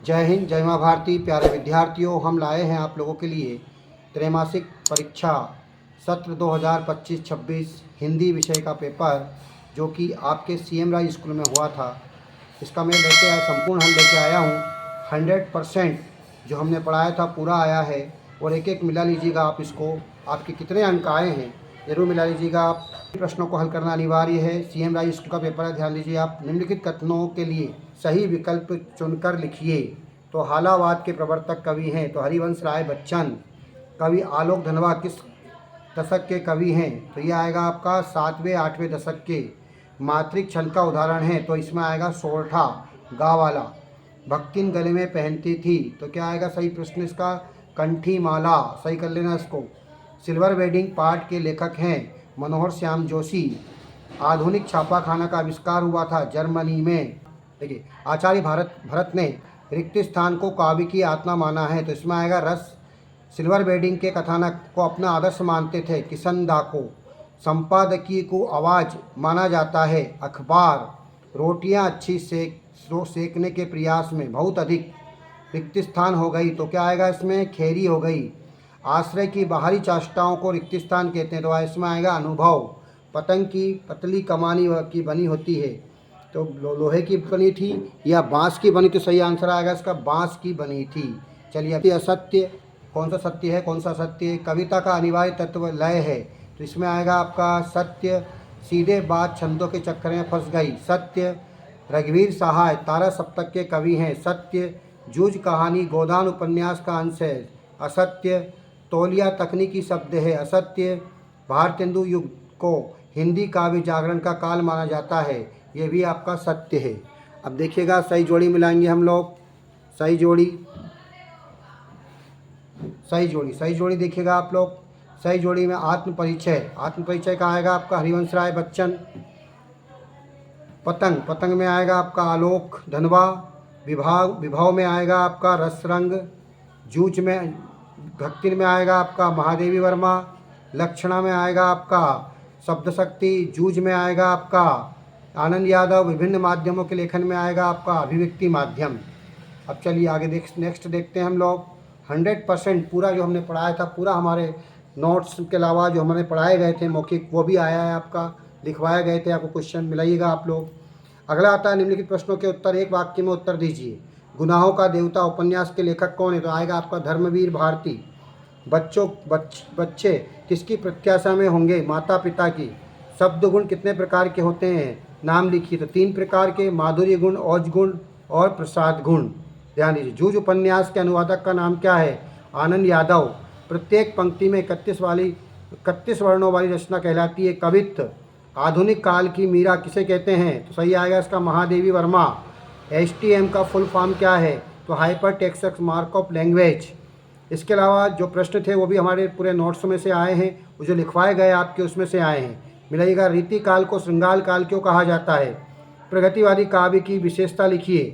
जय हिंद, जय माँ भारती। प्यारे विद्यार्थियों, हम लाए हैं आप लोगों के लिए त्रैमासिक परीक्षा सत्र 2025-26 हिंदी विषय का पेपर, जो कि आपके सीएम राय स्कूल में हुआ था। इसका मैं लेके आया, संपूर्ण हल लेके आया हूँ। 100% जो हमने पढ़ाया था पूरा आया है। और एक एक मिला लीजिएगा आप इसको, आपके कितने अंक आए हैं ज़रूर मिला लीजिएगा आप। प्रश्नों को हल करना अनिवार्य है। सीएम राय स्कूल का पेपर है, ध्यान दीजिए आप। निम्नलिखित कथनों के लिए सही विकल्प चुनकर लिखिए। तो हालावाद के प्रवर्तक कवि हैं तो हरिवंश राय बच्चन। कवि आलोक धनवा किस दशक के कवि हैं? तो ये आएगा आपका 7वें 8वें दशक के। मातृक छंद का उदाहरण है तो इसमें आएगा सोरठा गा वाला। भक्तिन गले में पहनती थी तो क्या आएगा सही प्रश्न इसका? कंठी माला। सही कर लेना इसको। सिल्वर वेडिंग पार्ट के लेखक हैं मनोहर श्याम जोशी। आधुनिक छापाखाना का आविष्कार हुआ था जर्मनी में। देखिए, आचार्य भरत ने रिक्त स्थान को काव्य की आत्मा माना है तो इसमें आएगा रस। सिल्वर वेडिंग के कथानक को अपना आदर्श मानते थे किशन दा को। संपादकीय को आवाज़ माना जाता है अखबार। रोटियां अच्छी सेकने के प्रयास में बहुत अधिक रिक्त स्थान हो गई तो क्या आएगा इसमें? खेरी हो गई। आश्रय की बाहरी चाष्टाओं को रिक्त स्थान कहते हैं तो इसमें आएगा अनुभव। पतंग की पतली कमानी की बनी होती है तो लोहे की बनी थी या बांस की बनी? तो सही आंसर आएगा इसका बांस की बनी थी। चलिए, असत्य कौन सा सत्य है, कौन सा सत्य है? कविता का अनिवार्य तत्व लय है तो इसमें आएगा आपका सत्य। सीधे बात छंदों के चक्कर में फंस गई, सत्य। रघुवीर सहाय तारा सप्तक के कवि हैं, सत्य। जूझ कहानी गोदान उपन्यास का अंश है, असत्य। तौलिया तकनीकी शब्द है, असत्य। भारतेंदु युग को हिंदी काव्य जागरण का काल माना जाता है, ये भी आपका सत्य है। अब देखिएगा, सही जोड़ी मिलाएंगे हम लोग। सही जोड़ी, सही जोड़ी, सही जोड़ी देखिएगा आप लोग। सही जोड़ी में आत्म परिचय का आएगा आपका हरिवंश राय बच्चन। पतंग में आएगा आपका आलोक धनवा। विभाव में आएगा आपका रसरंग। जूझ में भक्ति में आएगा आपका महादेवी वर्मा। लक्षणा में आएगा आपका शब्द शक्ति। जूझ में आएगा आपका आनंद यादव। विभिन्न माध्यमों के लेखन में आएगा आपका अभिव्यक्ति माध्यम। अब चलिए आगे नेक्स्ट देखते हैं हम लोग। 100% पूरा जो हमने पढ़ाया था, पूरा हमारे नोट्स के अलावा जो हमारे पढ़ाए गए थे मौखिक, वो भी आया है आपका। लिखवाए गए थे, आपको क्वेश्चन मिलाइएगा आप लोग। अगला आता है निम्नलिखित प्रश्नों के उत्तर, एक वाक्य में उत्तर दीजिए। गुनाहों का देवता उपन्यास के लेखक कौन है? तो आएगा आपका धर्मवीर भारती। बच्चे किसकी प्रत्याशा में होंगे? माता पिता की। शब्द गुण कितने प्रकार के होते हैं? नाम लिखिए। तो 3 प्रकार के, माधुर्य गुण, औज गुण और प्रसाद गुण। ध्यान दीजिए। जूझ उपन्यास के अनुवादक का नाम क्या है? आनंद यादव। प्रत्येक पंक्ति में 31 वर्णों वाली रचना कहलाती है कवित्व। आधुनिक काल की मीरा किसे कहते हैं? तो सही आएगा इसका महादेवी वर्मा। HTM का फुल फॉर्म क्या है? तो हाइपर टेक्स्ट मार्कअप लैंग्वेज। इसके अलावा जो प्रश्न थे वो भी हमारे पूरे नोट्स में से आए हैं, वो जो लिखवाए गए आपके उसमें से आए हैं। मिलाइएगा। रीति काल को श्रृंगार काल क्यों कहा जाता है? प्रगतिवादी काव्य की विशेषता लिखिए।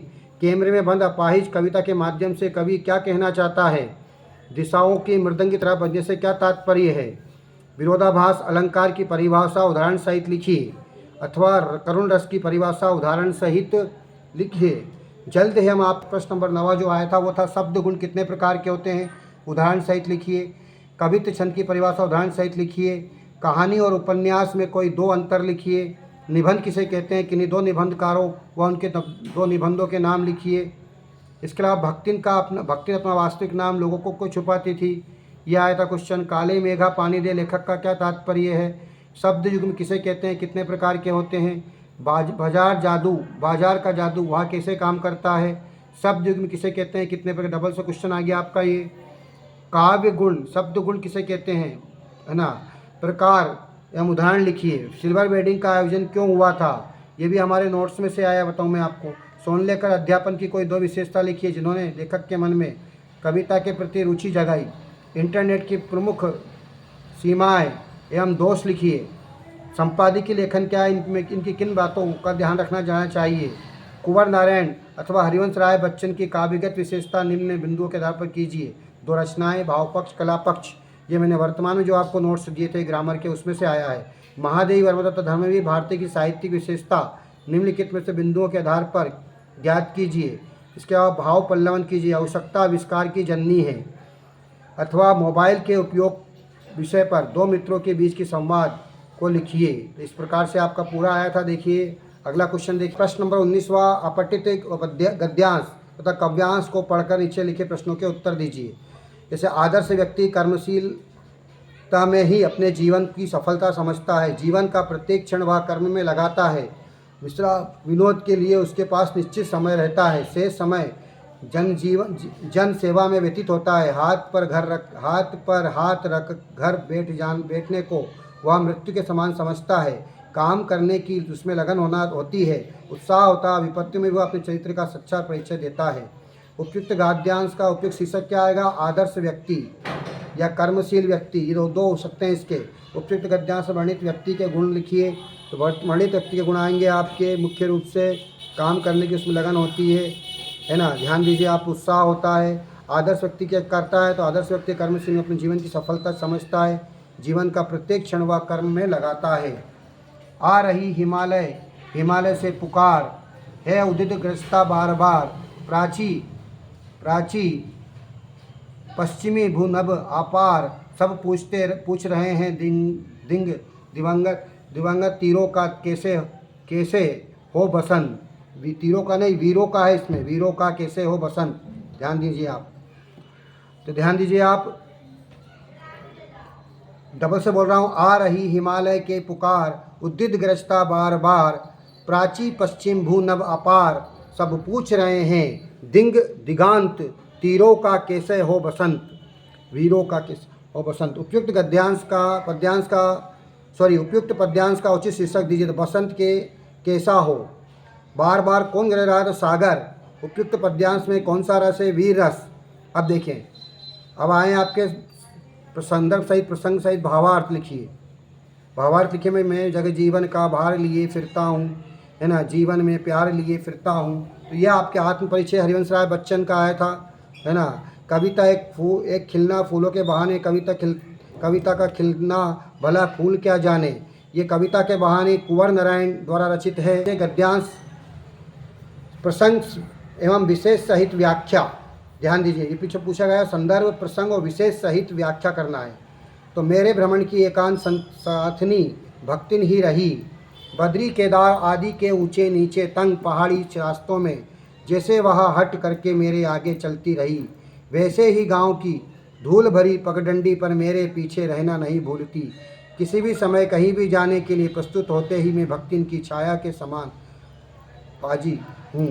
कैमरे में बंद अपाहिज कविता के माध्यम से कवि क्या कहना चाहता है? दिशाओं की मृदंग की तरह बजने से क्या तात्पर्य है? विरोधाभास अलंकार की परिभाषा उदाहरण सहित लिखिए, अथवा करुण रस की परिभाषा उदाहरण सहित लिखिए। जल्द ही हम आप प्रश्न नंबर 9 जो आया था वो था शब्द गुण कितने प्रकार के होते हैं? उदाहरण सहित लिखिए। कवित्व छंद की परिभाषा उदाहरण सहित लिखिए। कहानी और उपन्यास में कोई 2 अंतर लिखिए। निबंध किसे कहते हैं? किन्हीं 2 निबंधकारों व उनके 2 निबंधों के नाम लिखिए। इसके अलावा भक्तिन अपना वास्तविक नाम लोगों को छुपाती थी, यह आया था क्वेश्चन। काले मेघा पानी दे लेखक का क्या तात्पर्य है? शब्द युग्म किसे कहते हैं? कितने प्रकार के होते हैं? बाजार का जादू वह कैसे काम करता है? शब्द युग्म किसे कहते हैं? कितने प्रकार? डबल से क्वेश्चन आ गया आपका ये। काव्य गुण, शब्द गुण किसे कहते हैं, है ना? प्रकार एवं उदाहरण लिखिए। सिल्वर वेडिंग का आयोजन क्यों हुआ था? ये भी हमारे नोट्स में से आया, बताऊँ मैं आपको। सोन लेकर अध्यापन की कोई 2 विशेषता लिखिए जिन्होंने लेखक के मन में कविता के प्रति रुचि जगाई। इंटरनेट की प्रमुख सीमाएं एवं दोष लिखिए। संपादकीय लेखन क्या है? इनकी किन बातों का ध्यान रखना जाना चाहिए? कुंवर नारायण अथवा हरिवंश राय बच्चन की काव्यगत विशेषता निम्न बिंदुओं के आधार पर कीजिए। 2 रचनाएं, भाव पक्ष, कला पक्ष। ये मैंने वर्तमान में जो आपको नोट्स दिए थे ग्रामर के उसमें से आया है। महादेवी वर्मा तथा धर्मवीर भारती की साहित्यिक विशेषता निम्नलिखित में से बिंदुओं के आधार पर ज्ञात कीजिए। इसके अलावा भाव पल्लवन कीजिए, आवश्यकता आविष्कार की जननी है, अथवा मोबाइल के उपयोग विषय पर दो मित्रों के बीच की संवाद को लिखिए। तो इस प्रकार से आपका पूरा आया था। देखिए अगला क्वेश्चन देखिए, प्रश्न नंबर 19वां, अपठित गद्यांश तथा काव्यांश को पढ़कर नीचे लिखे प्रश्नों के उत्तर दीजिए। जैसे आदर्श व्यक्ति कर्मशीलता में ही अपने जीवन की सफलता समझता है, जीवन का प्रत्येक क्षण वह कर्म में लगाता है, विनोद के लिए उसके पास निश्चित समय रहता है, शेष समय जन सेवा में व्यतीत होता है, हाथ पर हाथ रख घर बैठने को वह मृत्यु के समान समझता है, काम करने की उसमें लगन होती है, उत्साह होता है, विपत्ति में वह अपने चरित्र का सच्चा परिचय देता है। उपयुक्त गद्यांश का उपयुक्त शीर्षक क्या आएगा? आदर्श व्यक्ति या कर्मशील व्यक्ति, ये दो हो सकते हैं इसके। उपयुक्त गद्यांश में वर्णित व्यक्ति के गुण लिखिए। तो वर्णित व्यक्ति के गुण आएंगे आपके मुख्य रूप से काम करने की उसमें लगन होती है ना, ध्यान दीजिए आप, उत्साह होता है। आदर्श व्यक्ति क्या करता है? तो आदर्श व्यक्ति कर्मशील में अपने जीवन की सफलता समझता है, जीवन का प्रत्येक क्षण वह कर्म में लगाता है। आ रही हिमालय से पुकार है, उदित ग्रस्ता बार बार, प्राची पश्चिमी भूनभ अपार, सब पूछ रहे हैं दिवंगत तीरों का कैसे हो बसंत। तीरों का नहीं, वीरों का है इसमें, वीरों का कैसे हो बसंत, ध्यान दीजिए आप। तो ध्यान दीजिए आप, डबल से बोल रहा हूँ। आ रही हिमालय के पुकार, उद्दित ग्रस्ता बार बार, प्राची पश्चिम भूनभ अपार, सब पूछ रहे हैं दिगांत, तीरों का कैसे हो बसंत, वीरों का कैसे हो बसंत। उपयुक्त पद्यांश का उचित शीर्षक दीजिए। तो बसंत के कैसा हो, बार बार कौन गिर रहा है? तो सागर। उपयुक्त पद्यांश में कौन सा रस है? वीर रस। अब देखें, अब आए आपके संदर्भ सहित प्रसंग सहित भावार्थ लिखिए। भावार्थ लिखे में मैं जग जीवन का भार लिए फिरता हूँ, है ना, जीवन में प्यार लिए फिरता हूँ। तो यह आपके आत्म परिचय हरिवंश राय बच्चन का आया था, है ना। कविता एक खिलना फूलों के बहाने, कविता का खिलना भला फूल क्या जाने, ये कविता के बहाने कुंवर नारायण द्वारा रचित है। ये गद्यांश प्रसंग एवं विशेष सहित व्याख्या, ध्यान दीजिए, ये पीछे पूछा गया संदर्भ प्रसंग और विशेष सहित व्याख्या करना है। तो मेरे भ्रमण की एकांत साथनी भक्तिन ही रही, बद्री केदार आदि के ऊंचे नीचे तंग पहाड़ी रास्तों में, जैसे वह हट करके मेरे आगे चलती रही, वैसे ही गांव की धूल भरी पगडंडी पर मेरे पीछे रहना नहीं भूलती। किसी भी समय कहीं भी जाने के लिए प्रस्तुत होते ही मैं भक्तिन की छाया के समान पाजी हूँ।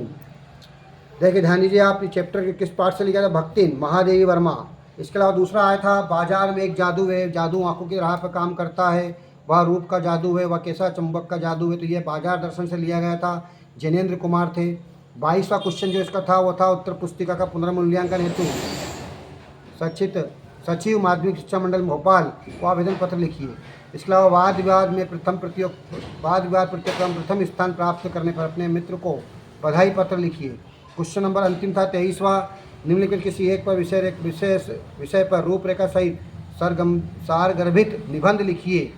देखिए ध्यान दीजिए आप, इस चैप्टर के किस पार्ट से लिखा था? भक्तिन, महादेवी वर्मा। इसके अलावा दूसरा आया था, बाजार में एक जादू है, जादू आंखों की राह पर काम करता है, वह रूप का जादू है, वह कैसा चंबक का जादू है। तो यह बाजार दर्शन से लिया गया था, जैनेन्द्र कुमार थे। 22वां क्वेश्चन जो इसका था वो था, उत्तर पुस्तिका का पुनर्मूल्यांकन हेतु सचिव माध्यमिक शिक्षा मंडल भोपाल को आवेदन पत्र लिखिए। इसके अलावा वाद विवाद प्रतिक्रम प्रथम स्थान प्राप्त करने पर अपने मित्र को बधाई पत्र लिखिए। क्वेश्चन नंबर अंतिम था 23वां, निम्नलिखित किसी एक पर विषय पर रूपरेखा सहित सारगर्भित निबंध लिखिए।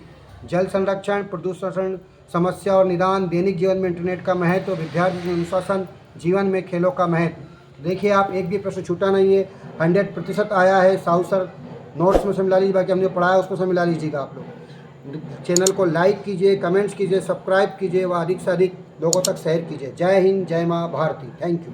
जल संरक्षण, प्रदूषण समस्या और निदान, दैनिक जीवन में इंटरनेट का महत्व, विद्यार्थी के अनुशासन, जीवन में खेलों का महत्व। देखिए आप, एक भी प्रश्न छूटा नहीं है, 100% आया है। साहू सर नोट्स में से मिला लीजिए, बाकी हमने पढ़ाया उसको से मिला लीजिएगा आप लोग। चैनल को लाइक कीजिए, कमेंट्स कीजिए, सब्सक्राइब कीजिए व अधिक से अधिक लोगों तक शेयर कीजिए। जय हिंद, जय माँ भारती। Thank you.